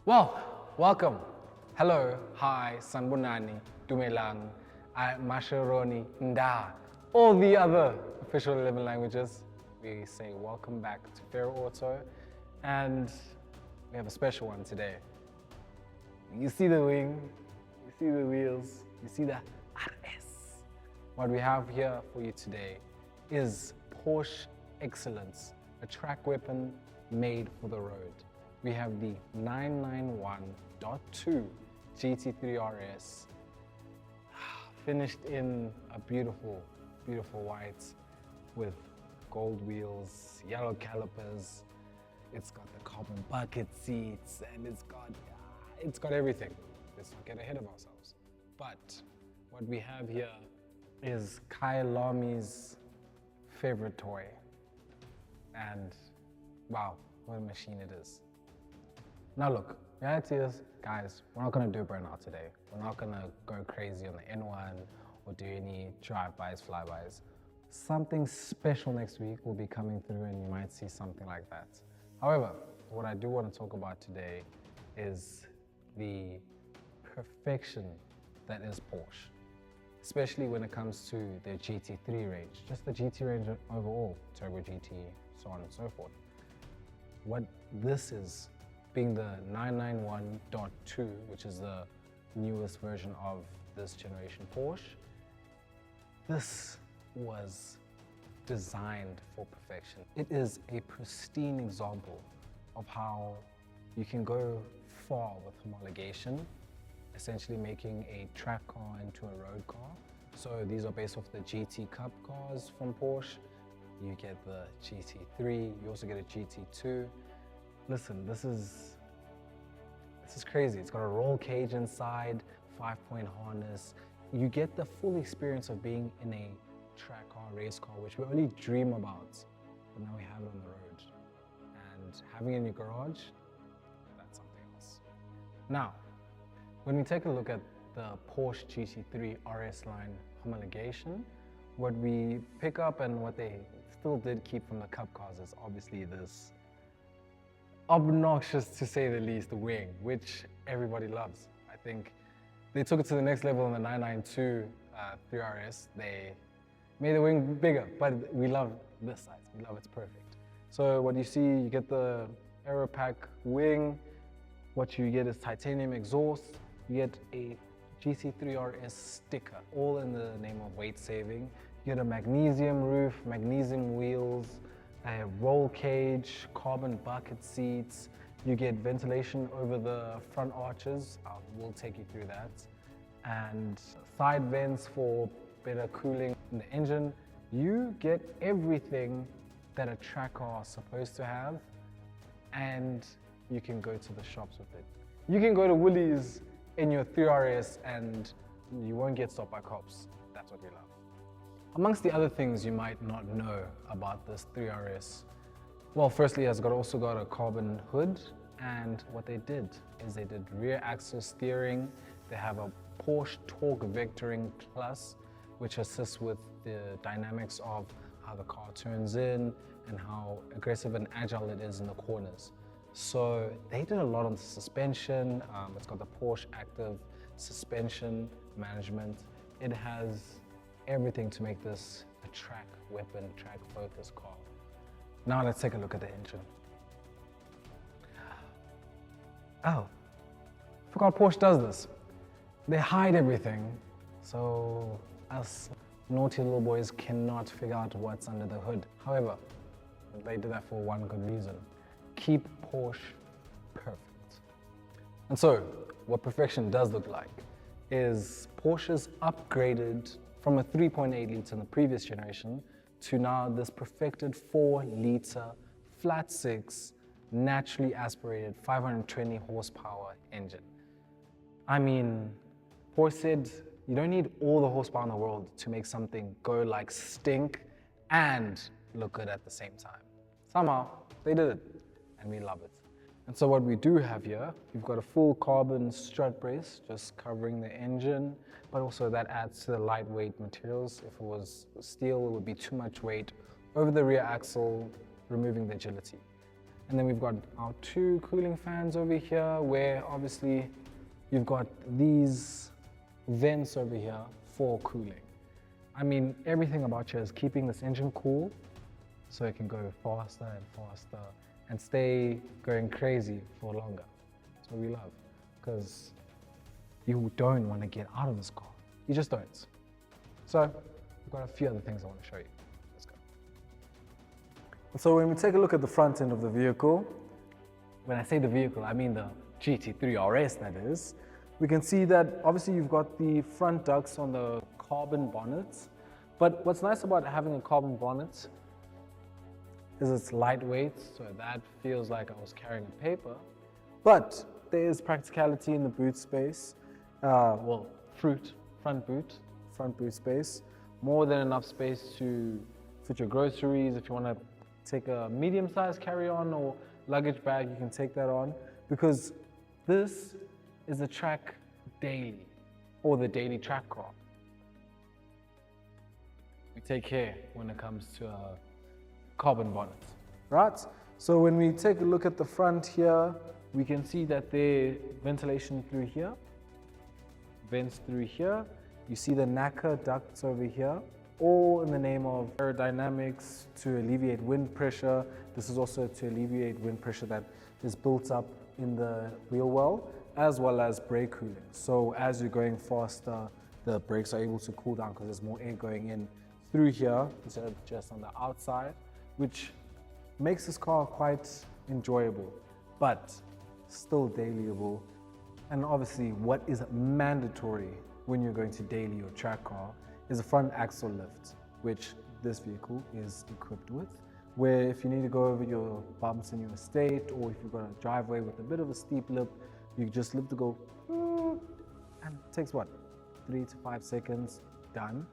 Well, welcome. Hello, hi, Sanbunani, Dumelang, Masharoni, Nda, all the other official 11 languages. We say welcome back to Pharoah Auto, and we have a special one today. You see the wing, you see the wheels, you see the RS. What we have here for you today is Porsche Excellence, a track weapon made for the road. We have the 991.2 GT3 RS, finished in a beautiful, beautiful white with gold wheels, yellow calipers. It's got the carbon bucket seats, and it's got everything. Let's not get ahead of ourselves. But what we have here is Kai Lami's favorite toy. And wow, what a machine it is. Now look, reality is, guys, we're not gonna do a burnout today. We're not gonna go crazy on the N1 or do any drive-bys, flybys. Something special next week will be coming through and you might see something like that. However, what I do want to talk about today is the perfection that is Porsche, especially when it comes to their GT3 range, just the GT range overall, Turbo GT, so on and so forth. What this is, being the 991.2, which is the newest version of this generation Porsche, this was designed for perfection. It is a pristine example of how you can go far with homologation, essentially making a track car into a road car. So these are based off the GT Cup cars from Porsche. You get the GT3, you also get a GT2. Listen, this is crazy. It's got a roll cage inside, 5-point harness. You get the full experience of being in a track car, race car, which we only dream about, but now we have it on the road. And having it in your garage, that's something else. Now, when we take a look at the Porsche GT3 RS line homologation, what we pick up and what they still did keep from the Cup cars is obviously this obnoxious, to say the least, wing, which everybody loves. I think they took it to the next level in the 992 3RS. They made the wing bigger, but we love this size. We love it's perfect. So what you see, you get the Aeropack wing. What you get is titanium exhaust. You get a GT3 RS sticker, all in the name of weight saving. You get a magnesium roof, magnesium wheels, a roll cage, carbon bucket seats. You get ventilation over the front arches. We'll take you through that. And side vents for better cooling in the engine. You get everything that a track car is supposed to have, and you can go to the shops with it. You can go to Woolies in your 3RS and you won't get stopped by cops. That's what we love. Amongst the other things you might not know about this 3RS, well, firstly, it's also got a carbon hood, and what they did is they did rear axle steering. They have a Porsche Torque Vectoring Plus, which assists with the dynamics of how the car turns in and how aggressive and agile it is in the corners. So they did a lot on the suspension. It's got the Porsche Active Suspension Management. It has everything to make this a track weapon, track focused car. Now let's take a look at the engine. Oh, forgot Porsche does this. They hide everything, so us naughty little boys cannot figure out what's under the hood. However, they did that for one good reason: keep Porsche perfect. And so, what perfection does look like is Porsche's upgraded from a 3.8 litre in the previous generation to now this perfected 4 litre flat 6 naturally aspirated 520 horsepower engine. I mean, Porsche said you don't need all the horsepower in the world to make something go like stink and look good at the same time. Somehow they did it, and we love it. And so what we do have here, we've got a full carbon strut brace just covering the engine, but also that adds to the lightweight materials. If it was steel, it would be too much weight over the rear axle, removing the agility. And then we've got our 2 cooling fans over here, where obviously you've got these vents over here for cooling. I mean, everything about you is keeping this engine cool so it can go faster and faster and stay going crazy for longer. That's what we love, because you don't want to get out of this car. You just don't. So we've got a few other things I want to show you. Let's go. So when we take a look at the front end of the vehicle, When I say the vehicle, I mean the GT3 RS, that is. we can see that obviously you've got the front ducts on the carbon bonnets. But what's nice about having a carbon bonnet Is it's lightweight, so that feels like I was carrying a paper. but there is practicality in the boot space, Well, front boot space. more than enough space to fit your groceries. If you want to take a medium-sized carry-on or luggage bag, you can take that on, because this is a track daily, or the daily track car. We take care when it comes to carbon bonnets. Right? So when we take a look at the front here, We can see that there's ventilation through here, vents through here. you see the NACA ducts over here, all in the name of aerodynamics to alleviate wind pressure. This is also to alleviate wind pressure that is built up in the wheel well, as well as brake cooling. So as you're going faster, the brakes are able to cool down because there's more air going in through here instead of just on the outside, which makes this car quite enjoyable, but still dailyable. And obviously what is mandatory when you're going to daily or track car is a front axle lift, which this vehicle is equipped with, where if you need to go over your bumps in your estate, or if you've got a driveway with a bit of a steep lip, you just lift to go, and it takes what, 3 to 5 seconds, done,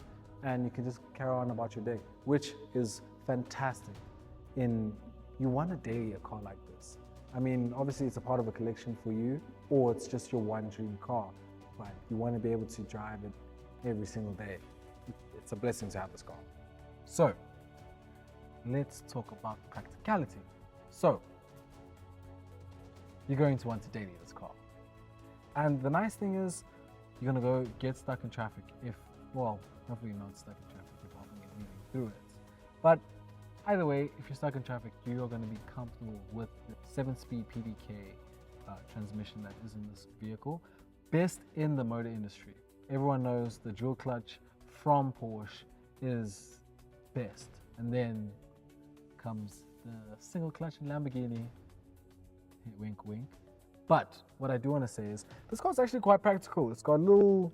and you can just carry on about your day, which is fantastic. You want to daily a car like this. I mean, obviously it's a part of a collection for you, or it's just your one dream car, but you want to be able to drive it every single day. It's a blessing to have this car. So, let's talk about practicality. So, you're going to want to daily this car. And the nice thing is, you're going to go get stuck in traffic well, hopefully not stuck in traffic if I'm moving through it. But either way, if you're stuck in traffic, you are going to be comfortable with the 7-speed PDK transmission that is in this vehicle. Best in the motor industry. Everyone knows the dual clutch from Porsche is best. And then comes the single clutch in Lamborghini. Wink, wink. But what I do want to say is this car is actually quite practical. It's got a little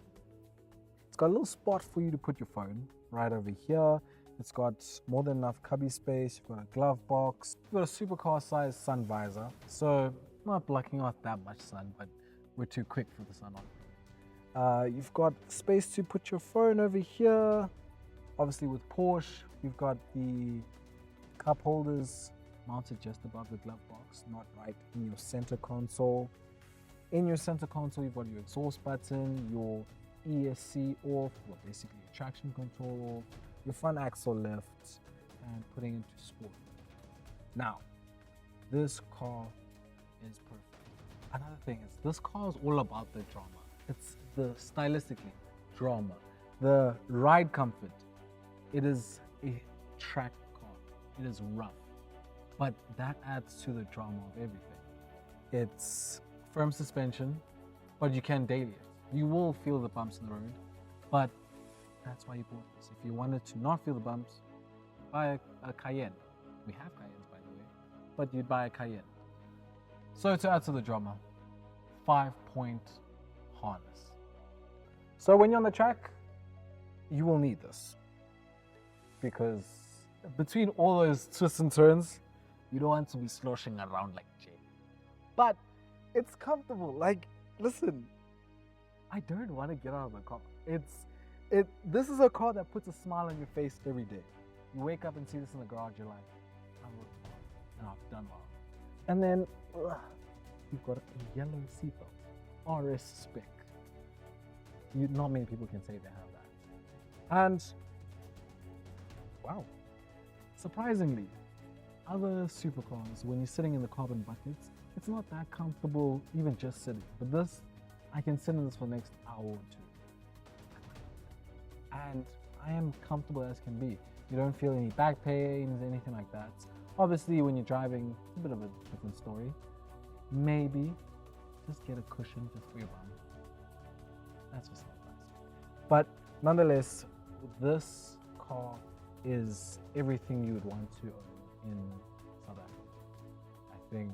spot for you to put your phone right over here. It's got more than enough cubby space. You've got a glove box. You've got a supercar sized sun visor. So not blocking out that much sun, but we're too quick for the sun on. You've got space to put your phone over here. Obviously with Porsche, you've got the cup holders mounted just above the glove box, not right in your center console. In your center console, you've got your exhaust button, your ESC off, well, basically your traction control off, your front axle lift, and putting into sport. Now, this car is perfect. Another thing is, this car is all about the drama. It's the stylistically drama, the ride comfort. It is a track car. It is rough, but that adds to the drama of everything. It's firm suspension, but you can daily it. You will feel the bumps in the road, but that's why you bought this. If you wanted to not feel the bumps, buy a Cayenne. We have Cayennes, by the way, but you'd buy a Cayenne. So to add to the drama, 5-point harness. So when you're on the track, you will need this, because between all those twists and turns, you don't want to be sloshing around like Jay. But it's comfortable. Like, listen, I don't want to get out of the car. This is a car that puts a smile on your face every day. You wake up and see this in the garage, you're like, I'm working hard and I've done well. And then you've got a yellow seatbelt, RS spec. Not many people can say they have that. And wow, surprisingly, other supercars, when you're sitting in the carbon buckets, it's not that comfortable even just sitting. But this, I can sit in this for the next hour or two. And I am comfortable as can be. You don't feel any back pains, anything like that. Obviously, when you're driving, it's a bit of a different story. Maybe just get a cushion just for your bum. That's just not nice. But nonetheless, this car is everything you would want to own in South Africa. I think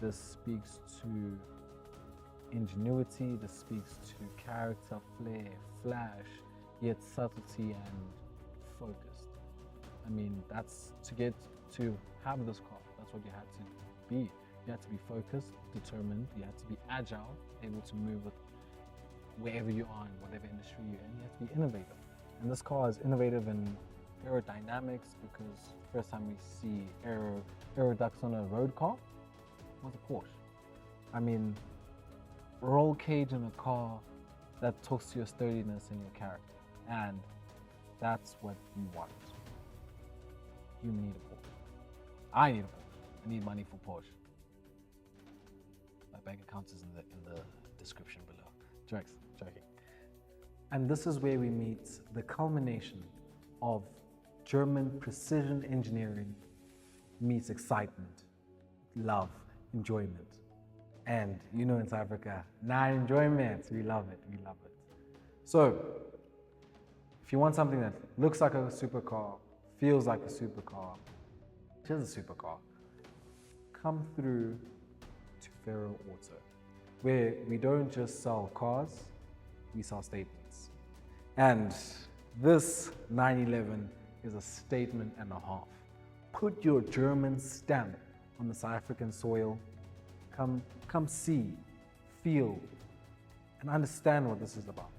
this speaks to ingenuity, this speaks to character, flair, flash, yet subtlety and focused. I mean, that's to get to have this car, that's what you had to be. You had to be focused, determined, you had to be agile, able to move with wherever you are in whatever industry you're in. You have to be innovative. And this car is innovative in aerodynamics because first time we see aeroducts on a road car was a Porsche. I mean, roll cage in a car that talks to your sturdiness and your character. And that's what you want. You need a Porsche. I need a Porsche. I need money for Porsche. My bank account is in the description below. Joking. And this is where we meet the culmination of German precision engineering meets excitement, love, enjoyment. And you know in South Africa, enjoyment, we love it. So, if you want something that looks like a supercar, feels like a supercar, is a supercar, come through to Pharoah Auto, where we don't just sell cars, we sell statements. And this 911 is a statement and a half. Put your German stamp on the South African soil. Come see, feel, and understand what this is about.